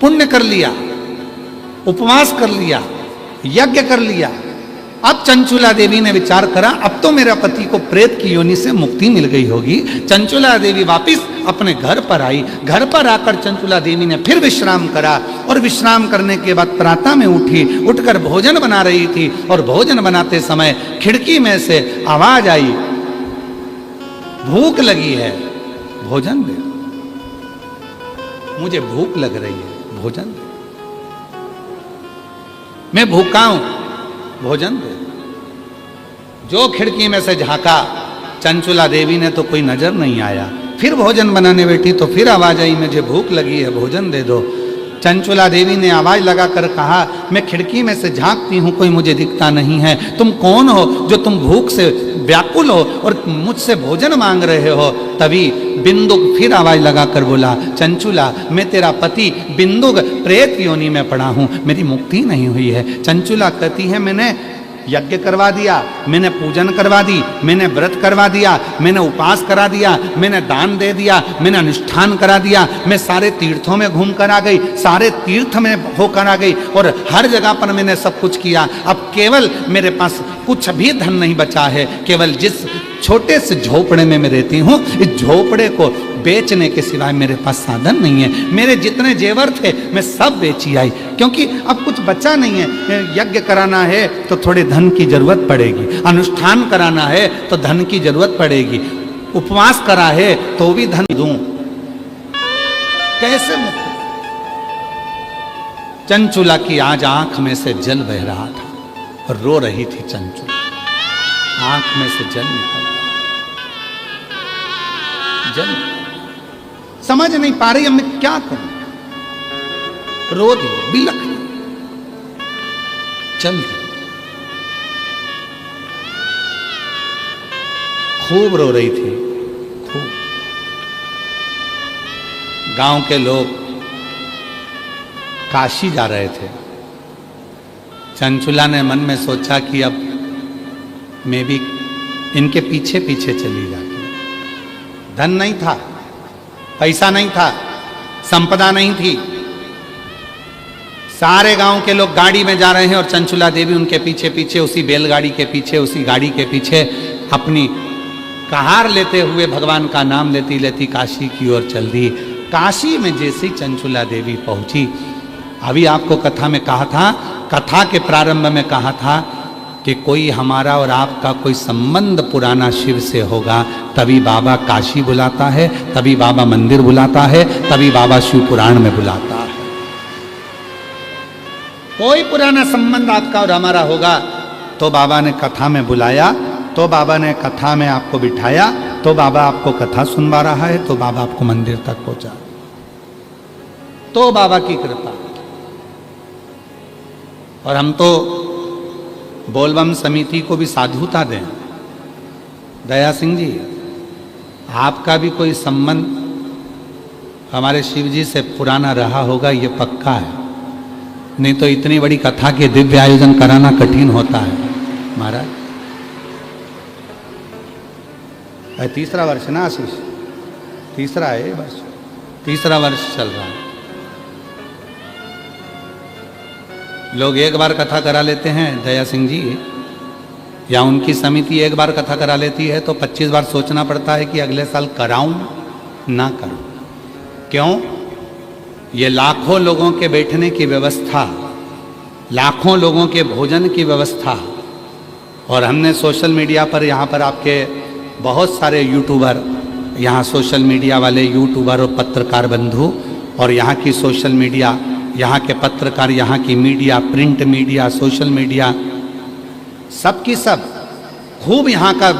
पुण्य कर लिया, उपवास कर लिया, यज्ञ कर लिया। अब चंचुला देवी ने विचार करा, अब तो मेरा पति को प्रेत की योनि से मुक्ति मिल गई होगी। चंचुला देवी वापिस अपने घर पर आई। घर पर आकर चंचुला देवी ने फिर विश्राम करा और विश्राम करने के बाद प्रातः में उठी। उठकर भोजन बना रही थी और भोजन बनाते समय खिड़की में से आवाज आई, भूख लगी है, भोजन दे, मुझे भूख लग रही है, भोजन दे, मैं भूखा हूं, भोजन दे। जो खिड़की में से झांका, चंचुला देवी ने तो कोई नजर नहीं आया। फिर भोजन बनाने बैठी तो फिर आवाज आई, मुझे भूख लगी है, भोजन दे दो। चंचुला देवी ने आवाज लगाकर कहा, मैं खिड़की में से झांकती हूं, कोई मुझे दिखता नहीं है। तुम कौन हो जो तुम भूख से व्याकुल हो और मुझसे भोजन मांग रहे हो? तभी बिंदुक फिर आवाज लगाकर बोला, चंचुला, मैं तेरा पति बिंदुक प्रेत योनि में पड़ा हूं, मेरी मुक्ति नहीं हुई है। चंचुला कहती है, मैंने यज्ञ करवा दिया, मैंने पूजन करवा दी, मैंने व्रत करवा दिया, मैंने उपास करा दिया, मैंने दान दे दिया, मैंने अनुष्ठान करा दिया, मैं सारे तीर्थों में घूम कर आ गई, सारे तीर्थ में होकर आ गई और हर जगह पर मैंने सब कुछ किया। अब केवल मेरे पास कुछ भी धन नहीं बचा है। केवल जिस छोटे से झोपड़े में मैं रहती हूँ, इस झोपड़े को बेचने के सिवाय मेरे पास साधन नहीं है। मेरे जितने जेवर थे मैं सब बेची आई, क्योंकि अब कुछ बचा नहीं है। यज्ञ कराना है तो थोड़े धन की जरूरत पड़ेगी, अनुष्ठान कराना है तो धन की जरूरत पड़ेगी, उपवास करा है तो भी धन दूं, कैसे मुक्त? चंचुला की आज आंख में से जल बह रहा था और रो रही थी चंचुला, आंख में से जल निकल रहा, जल समझ नहीं पा रही अब मैं क्या करूं। रो दी, बिलख दी, चल दी, खूब रो रही थी, खूब। गांव के लोग काशी जा रहे थे। चंचुला ने मन में सोचा कि अब मैं भी इनके पीछे पीछे चली जाती। धन नहीं था, पैसा नहीं था, संपदा नहीं थी। सारे गांव के लोग गाड़ी में जा रहे हैं और चंचुला देवी उनके पीछे पीछे, उसी बैलगाड़ी के पीछे, उसी गाड़ी के पीछे अपनी कहार लेते हुए भगवान का नाम लेती लेती काशी की ओर चल दी। काशी में जैसी चंचुला देवी पहुंची, अभी आपको कथा में कहा था, कथा के प्रारंभ में कहा था कि कोई हमारा और आपका कोई संबंध पुराना शिव से होगा, तभी बाबा काशी बुलाता है, तभी बाबा मंदिर बुलाता है, तभी बाबा शिव पुराण में बुलाता है। कोई पुराना संबंध आपका और हमारा होगा तो बाबा ने कथा में बुलाया, तो बाबा ने कथा में आपको बिठाया, तो बाबा आपको कथा सुनवा रहा है, तो बाबा आपको मंदिर तक पहुंचा, तो बाबा की कृपा। और हम तो बोलबम समिति को भी साधुता दें। दया सिंह जी, आपका भी कोई संबंध हमारे शिव जी से पुराना रहा होगा, ये पक्का है। नहीं तो इतनी बड़ी कथा के दिव्य आयोजन कराना कठिन होता है महाराज। तीसरा वर्ष ना आशीष, तीसरा है वर्ष, तीसरा वर्ष चल रहा है। लोग एक बार कथा करा लेते हैं दया सिंह जी, या उनकी समिति एक बार कथा करा लेती है तो 25 बार सोचना पड़ता है कि अगले साल कराऊं ना करूं। क्यों? ये लाखों लोगों के बैठने की व्यवस्था, लाखों लोगों के भोजन की व्यवस्था, और हमने सोशल मीडिया पर यहाँ पर आपके बहुत सारे यूट्यूबर, यहाँ सोशल मीडिया वाले यूट्यूबर और पत्रकार बंधु, और यहाँ की सोशल मीडिया, यहाँ के पत्रकार, यहाँ की media, print media, social media, सब की सब खूब यहाँ का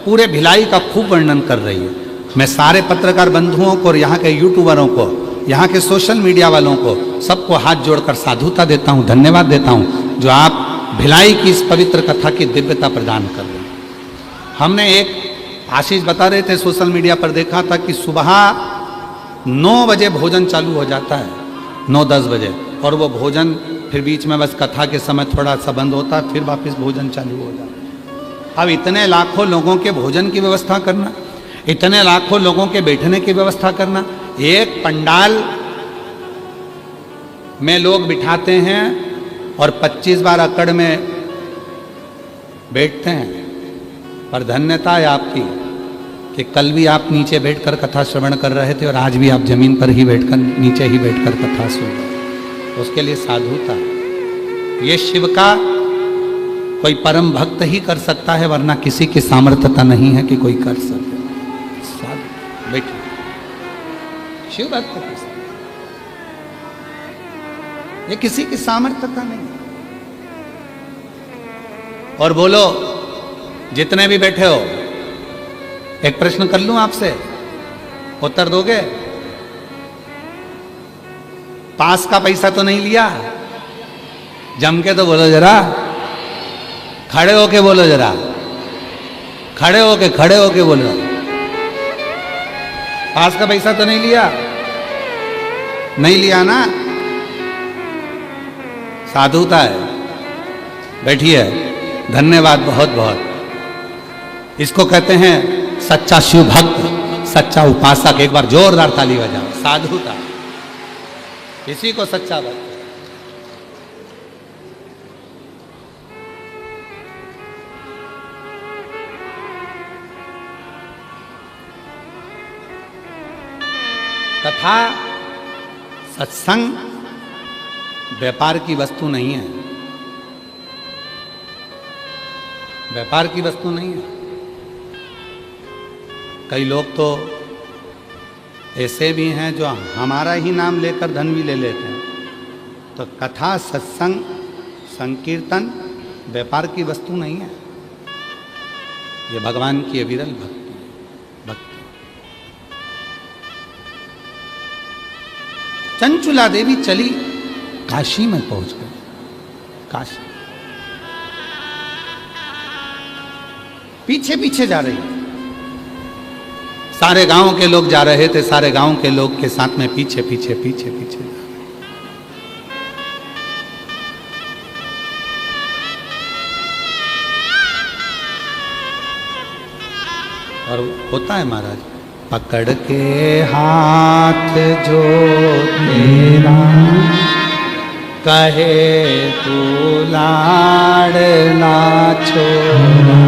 पूरे भिलाई का खूब वर्णन कर रही है। मैं सारे पत्रकार बंधुओं को और यहाँ के यूट्यूबरों को, यहाँ के सोशल मीडिया वालों को, सबको हाथ जोड़कर साधुता देता हूँ, धन्यवाद देता हूँ जो आप भिलाई की इस पवित्र कथा की दिव्यता प्रदान कर रहे हैं। हमने एक आशीष बता रहे थे, सोशल मीडिया पर देखा था कि सुबह 9 बजे भोजन चालू हो जाता है, 9-10 बजे, और वो भोजन फिर बीच में बस कथा के समय थोड़ा सा बंद होता है, फिर वापस भोजन चालू हो जाता है। अब इतने लाखों लोगों के भोजन की व्यवस्था करना, इतने लाखों लोगों के बैठने की व्यवस्था करना, एक पंडाल में लोग बिठाते हैं और 25 बार अकड़ में बैठते हैं। पर धन्यता है आपकी कि कल भी आप नीचे बैठकर कथा श्रवण कर रहे थे और आज भी आप जमीन पर ही बैठकर, नीचे ही बैठकर कथा सुन रहे हैं। उसके लिए साधुता, ये शिव का कोई परम भक्त ही कर सकता है, वरना किसी की सामर्थ्यता नहीं है कि कोई कर सके। साधु बैठिए, शिव भक्त कर सकते, ये किसी की सामर्थ्यता नहीं। और बोलो, जितने भी बैठे हो, एक प्रश्न कर लूं आपसे, उत्तर दोगे? पास का पैसा तो नहीं लिया? जम के तो बोलो जरा, खड़े होके बोलो जरा, खड़े होके बोलो। पास का पैसा तो नहीं लिया? नहीं लिया ना? साधुता है। बैठिए, धन्यवाद बहुत बहुत। इसको कहते हैं सच्चा शिव भक्त, सच्चा उपासक। एक बार जोरदार ताली बजाओ। साधुता, इसी को सच्चा भक्त। कथा, सत्संग व्यापार की वस्तु नहीं है, व्यापार की वस्तु नहीं है। कई लोग तो ऐसे भी हैं जो हमारा ही नाम लेकर धन भी ले लेते हैं। तो कथा, सत्संग, संकीर्तन व्यापार की वस्तु नहीं है, ये भगवान की अविरल भक्ति। चंचुला देवी चली, काशी में पहुंच गई। काशी पीछे पीछे जा रही है, सारे गांव के लोग जा रहे थे, सारे गांव के लोग के साथ में पीछे पीछे पीछे पीछे। और होता है महाराज, पकड़ के हाथ जो तेरा, कहे तू लाडला छोरा।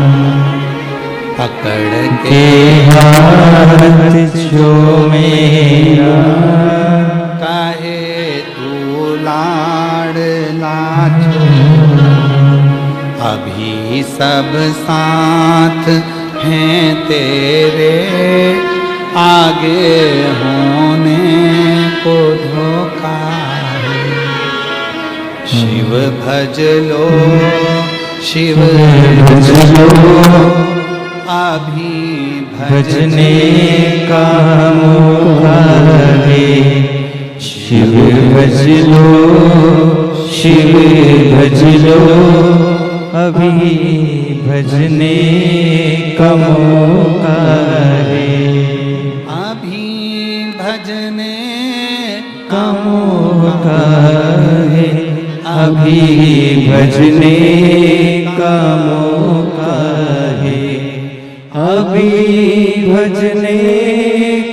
पकड़ के हाथ जो मेरा, कहे तू लाडला छोरा। अभी सब साथ हैं तेरे, आगे होने को धोखा है। शिव भज लो, शिव भज लो, अभी भजने का मौका है। शिव भज लो, शिव भज लो, अभी भजने का मौका है। अभी भजने का मौका है, अभी भजने का मौका है। अभी भजने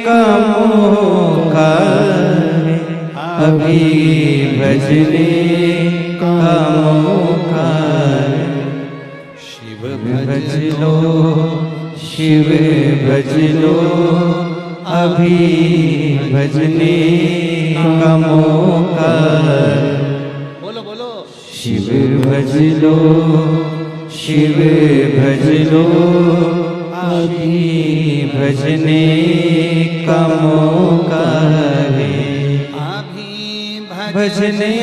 का मौका है, अभी भजने का मौका है। भज लो, शिव भज लो, अभी भजने का मौका। बोलो बोलो। शिव भज लो, शिव भज लो, अभी भजने का मौका है। अभी भजने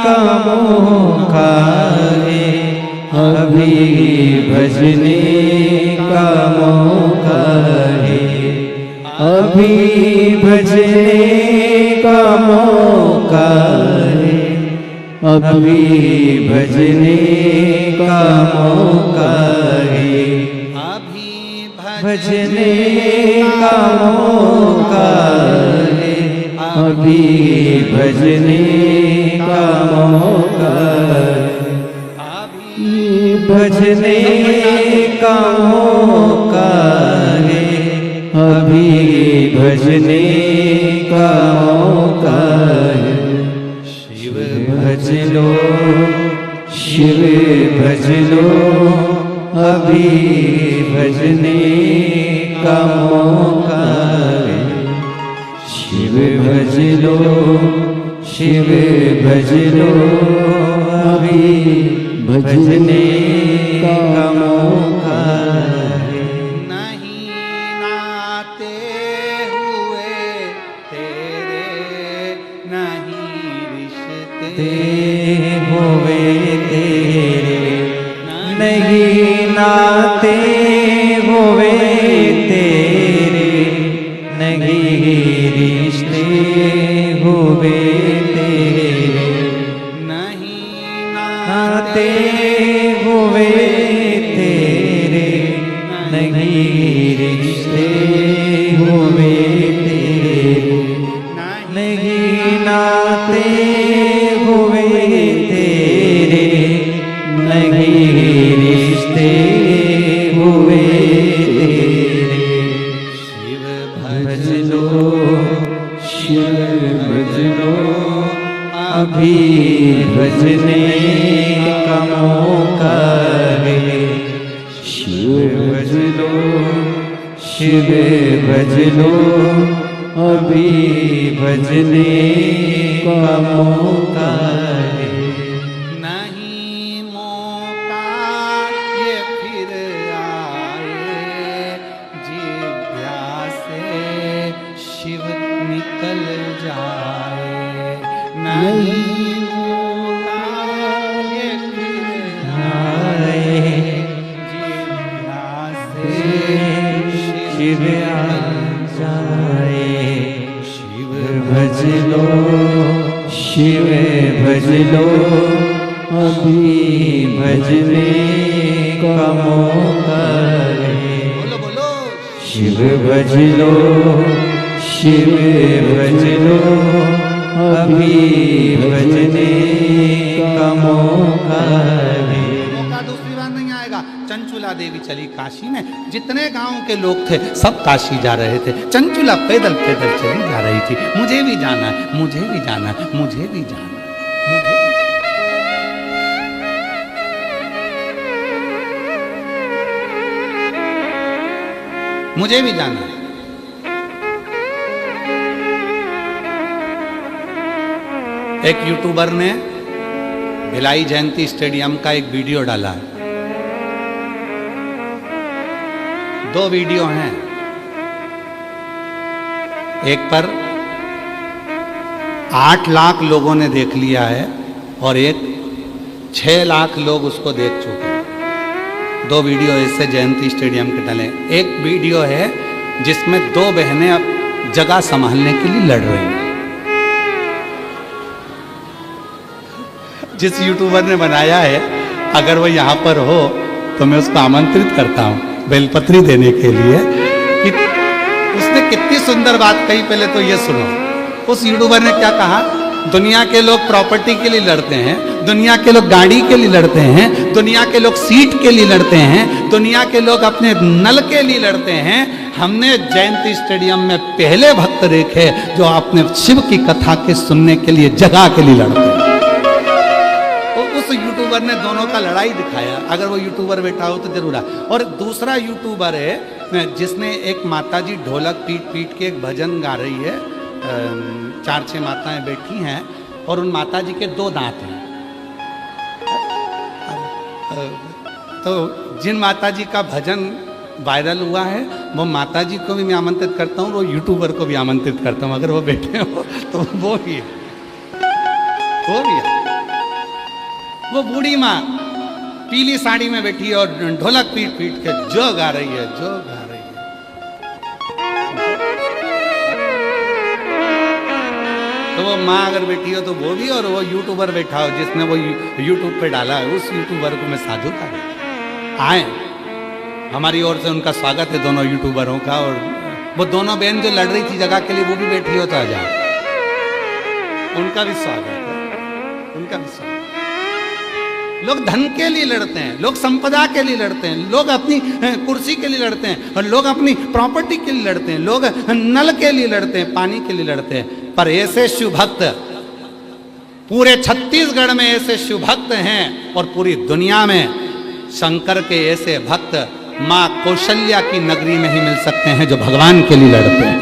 का मौका है, अभी भजने का मौका है, अभी भजने का मौका है, अभी भजने का मौका है, अभी भजने का मौका है, अभी भजने का मौका है, अभी भजने का मौका है, अभी भजने का मौका है। शिव भज लो, शिव भज लो, अभी भजने का मौका है। शिव भज लो, शिव भज लो, अभी भजने का मौका है। नहीं नाते हुए तेरे, नहीं रिश्ते ते होवे तेरे, नहीं नाते होवे तेरे, नहीं रिश्ते होवे तेरे, नहीं नाते होवे तेरे, नहीं रिश्ते होवे तेरे, नहीं नाते हुए तेरे, नहीं रिश्ते हुए तेरे। शिव भज लो, शिव भज लो, अभी भजने का मौका है। शिव भज लो, शिव भज लो, अभी भजने का मौका है। नहीं मौका ये फिर आए, जिज्ञासे शिव निकल जाए। नहीं मौका ये फिर आए, जिज्ञासे शिव आ जाए। शिव भज लो, शिव भज लो, अभी भजने का मौका है। बोलो बोलो। शिव भज लो, शिव भज लो, अभी भजने का मौका है। मौका दूसरी बार नहीं आएगा। चंचुला देवी चली काशी में, जितने गांव के लोग थे सब काशी जा रहे थे। चंचुला पैदल पैदल चली जा रही थी। मुझे भी जाना है, मुझे भी जाना है, मुझे भी जाना है, मुझे भी। मुझे भी जाना है। एक यूट्यूबर ने भिलाई जयंती स्टेडियम का एक वीडियो डाला है। 2 वीडियो हैं। एक पर 8 लाख लोगों ने देख लिया है और एक 6 लाख लोग उसको देख चुके हैं। 2 वीडियो ऐसे जयंती स्टेडियम के डले। एक वीडियो है जिसमें 2 बहनें अब जगह संभालने के लिए लड़ रही हैं। जिस यूट्यूबर ने बनाया है, अगर वो यहाँ पर हो तो मैं उसको आमंत्रित करता हूँ बेलपत्री देने के लिए। कि उसने कितनी सुंदर बात कही, पहले तो ये सुनो। उस यूट्यूबर ने क्या कहा, दुनिया के लोग प्रॉपर्टी के लिए लड़ते हैं, दुनिया के लोग गाड़ी के लिए लड़ते हैं, दुनिया के लोग सीट के लिए लड़ते हैं, दुनिया के लोग अपने नल के लिए लड़ते हैं। हमने जयंती स्टेडियम में पहले भक्त देखे जो अपने शिव की कथा के सुनने के लिए जगह के लिए लड़ते हैं। तो उस यूट्यूबर यूट्यूबर ने दोनों का लड़ाई दिखाया, अगर वो यूट्यूबर बैठा हो तो जरूर। और दूसरा यूट्यूबर है जिसने एक माताजी ढोलक पीट पीट के एक भजन गा रही है, 4-6 माताएं बैठी हैं और उन माताजी के 2 दांत हैं। तो जिन माताजी का भजन वायरल हुआ है वो माताजी को भी मैं आमंत्रित करता हूँ, वो यूट्यूबर को भी आमंत्रित करता हूँ, अगर वो बैठे हो तो वो भी है, वो भी है। वो बूढ़ी माँ पीली साड़ी में बैठी है और ढोलक पीट पीट के जो गा रही है, जो गा रही है। तो वो माँ अगर बैठी हो तो वो भी, और वो यूट्यूबर बैठा हो जिसने वो यूट्यूब पे डाला है, उस यूट्यूबर को मैं साधु का आए। हमारी ओर से उनका स्वागत है दोनों यूट्यूबरों का। और वो दोनों बहन जो लड़ रही थी जगह के लिए, वो भी बैठी हो तो आ जाओ, उनका भी स्वागत है, उनका भी स्वागत। लोग धन के लिए लड़ते हैं, लोग संपदा के लिए लड़ते हैं, लोग अपनी कुर्सी के लिए लड़ते हैं, और लोग अपनी प्रॉपर्टी के लिए लड़ते हैं, लोग नल के लिए लड़ते हैं, पानी के लिए लड़ते हैं। पर ऐसे शिव भक्त पूरे छत्तीसगढ़ में ऐसे शिव भक्त हैं, और पूरी दुनिया में शंकर के ऐसे भक्त माँ कौशल्या की नगरी में ही मिल सकते हैं जो भगवान के लिए लड़ते हैं।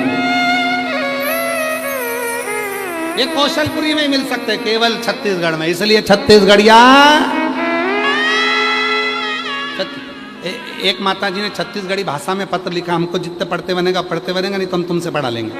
ये कौशलपुरी में ही मिल सकते हैं, केवल छत्तीसगढ़ में। इसलिए छत्तीसगढ़िया, एक माता जी ने छत्तीसगढ़ी भाषा में पत्र लिखा, हमको जितने पढ़ते बनेगा, नहीं तो हम तुमसे पढ़ा लेंगे।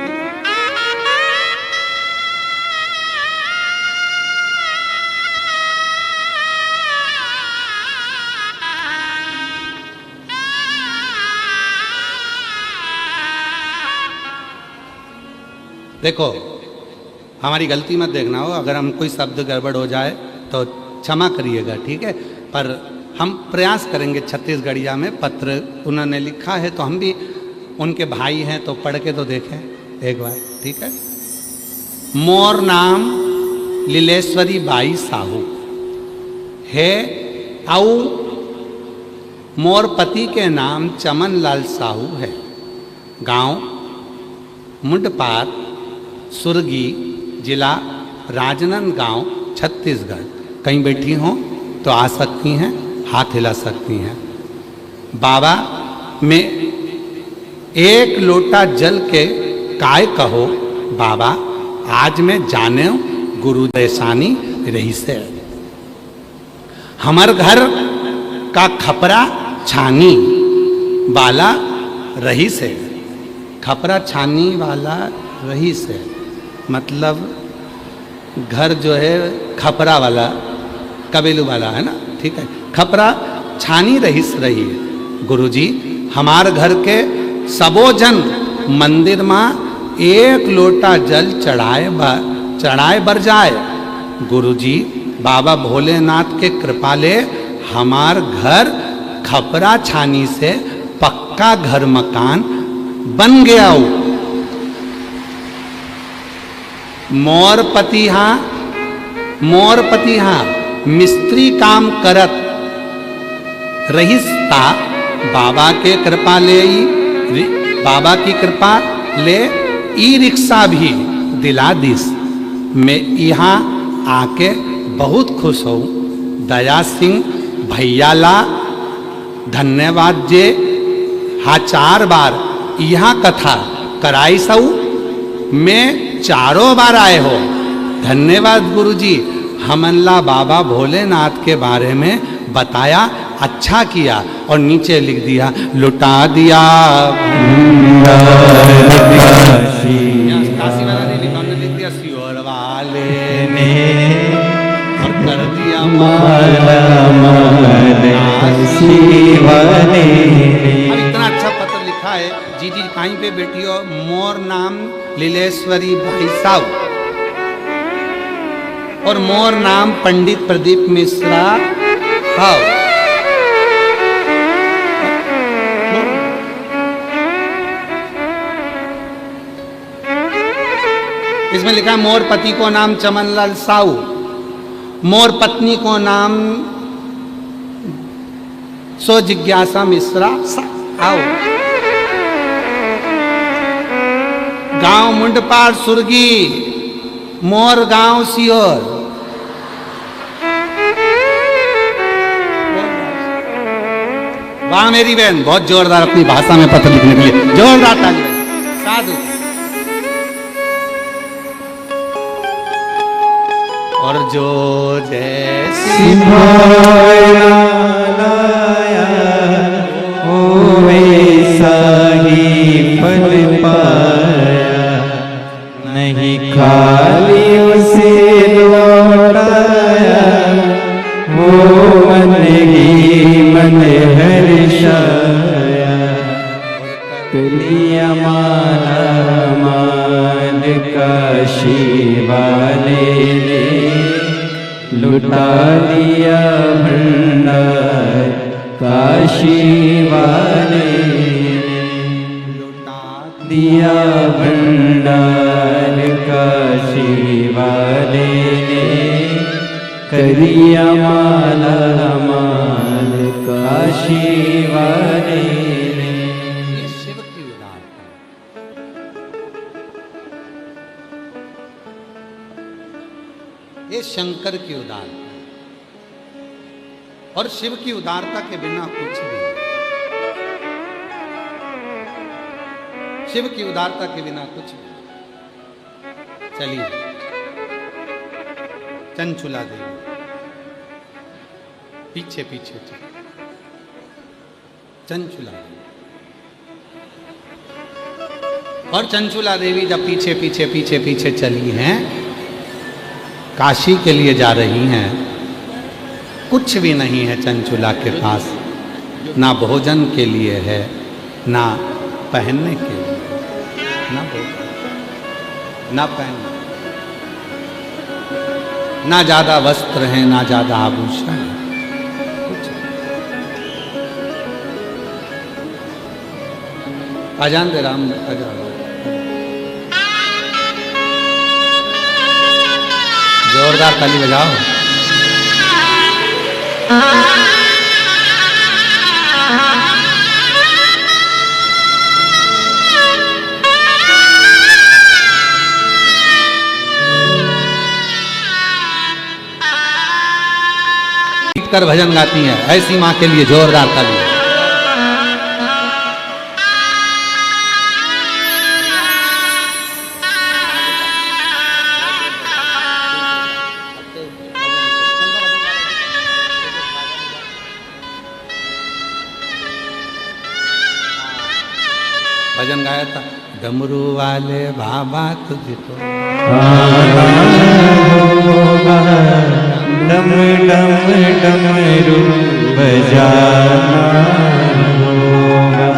देखो, हमारी गलती मत देखना हो, अगर हम कोई शब्द गड़बड़ हो जाए तो क्षमा करिएगा, ठीक है। पर हम प्रयास करेंगे। छत्तीसगढ़िया में पत्र उन्होंने लिखा है, तो हम भी उनके भाई हैं तो पढ़ के तो देखें एक बार, ठीक है। मोर नाम लीलेश्वरी बाई साहू है, आउ मोर पति के नाम चमन लाल साहू है। गांव मुंडपार, सुरगी, जिला राजनांदगांव, छत्तीसगढ़। कहीं बैठी हों तो आ सकती हैं, हाथ हिला सकती हैं। बाबा में 1 लोटा जल के काय कहो, बाबा आज मैं जाने गुरु देसानी रही से। हमर घर का खपरा छानी वाला रही से। खपरा छानी वाला रही से मतलब घर जो है खपरा वाला, कबेलू वाला है ना, ठीक है। खपरा छानी रहीस रही है। गुरुजी हमार घर के सबो जन मंदिर में 1 लोटा जल चढ़ाए बर जाए। गुरुजी बाबा भोलेनाथ के कृपा ले हमार घर खपरा छानी से पक्का घर मकान बन गया हो। मोर पति हाँ मिस्त्री काम करत रहिस्ता। बाबा के कृपा ले, बाबा की कृपा ले ई रिक्शा भी दिला दिस। मैं यहाँ आके बहुत खुश हूँ। दया सिंह भैयाला धन्यवाद जे हाँ 4 बार यहाँ कथा कराई सऊ। मैं 4 बार आए हो। धन्यवाद गुरुजी, हमला बाबा भोलेनाथ के बारे में बताया, अच्छा किया। और नीचे लिख दिया लुटा दिया। काशी वाला ने लिखा, उन्होंने लिख दिया सियोर वाले ने और कर दिया माला वाले। अब इतना अच्छा पत्र लिखा है। जी कहीं पे बैठी हो। मोर नाम लीलेश्वरी भाई साहब और मोर नाम पंडित प्रदीप मिश्रा। हाँ इसमें लिखा है मोर पति को नाम चमनलाल साहू, मोर पत्नी को नाम सो जिज्ञासा मिश्रा। आओ गांव मुंडपार सुरगी, मोर गांव सियोर। वाह मेरी बहन, बहुत जोरदार अपनी भाषा में पत्र लिखने के लिए जोरदार ताली बजाइए। साधु। और जो जैसी वैसा ही फल पाया, नहीं खाली उसे लौटाया, वो मन ही मन हर्षाया। कलिया माला माल काशी वाले ने, लुटा दिया भंडार काशी वाले ने, लुटा दिया भंडार काशी वाले ने, करिया माला माल काशी वाले ने। ये शिव की उदारता, ये शंकर की उदारता, और शिव की उदारता के बिना कुछ भी नहीं। शिव की उदारता के बिना कुछ भी नहीं। चलिए चंचुला देवी पीछे पीछे चल। चंचुला देवी, और चंचुला देवी जब पीछे पीछे पीछे पीछे चली हैं, काशी के लिए जा रही हैं, कुछ भी नहीं है चंचुला के पास, ना भोजन के लिए है, ना पहनने के लिए, ना भोजन ना पहनने, ना ज्यादा वस्त्र हैं, ना ज्यादा आभूषण है, कुछ। अजान दे राम अजान, जोरदार ताली बजाओ। कर भजन गाती हैं, ऐसी मां के लिए जोरदार ताली। भजन गाया था, डमरू वाले बाबा तुझको डम डम डमरू बजाना होगा,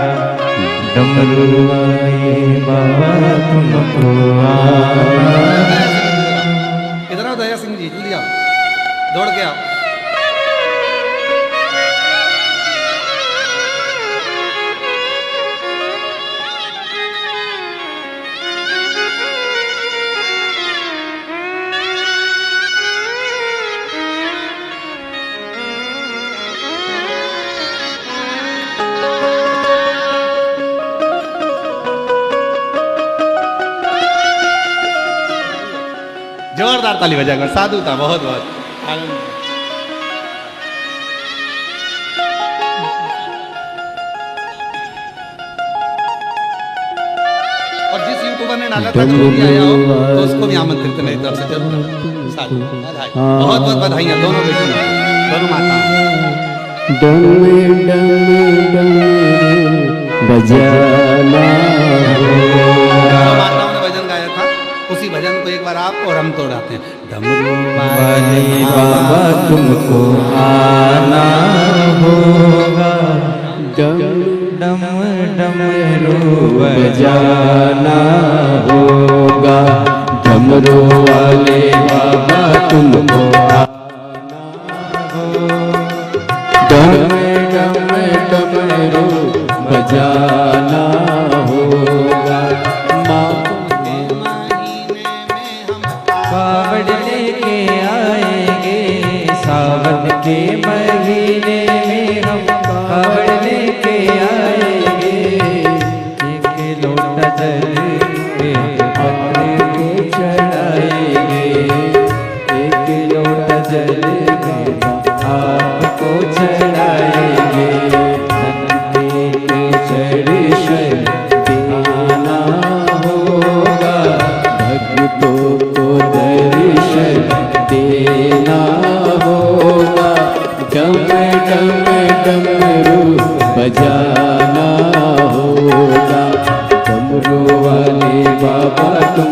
डमरू वाले बाबा तुमको आना। इधर आओ दया सिंह जी, जल्दी आओ, दौड़ के आओ। जोरदार ताली बजाकर, साधु था, बहुत बहुत आनंद। और जिस यूट्यूबर ने डाला था जो भी आया हो तो उसको भी आमंत्रित मेरी तरफ से जरूर। साधु बधाई, बहुत बहुत बधाइयाँ दोनों बेटियों, दोनों माता। डम डम डम बजाना माताओं ने भजन गाया था, उसी भजन को एक बार आप और हम तोड़ाते हैं। डमरू वाले बाबा तुमको आना होगा, डम डम डमरू बजाना होगा, डमरू वाले बाबा तुमको आना होगा, डम डम डमरू बजाना होगा। कावड़ लेके आएंगे सावन के महीने में, हम कावड़ लेके आएंगे, एक लोटा जल के मंदिर को चढ़ाएंगे, एक लोटा जल में आपको चढ़ाएंगे। डम डमरू बजाना होगा, डमरू वाले बाबा तुम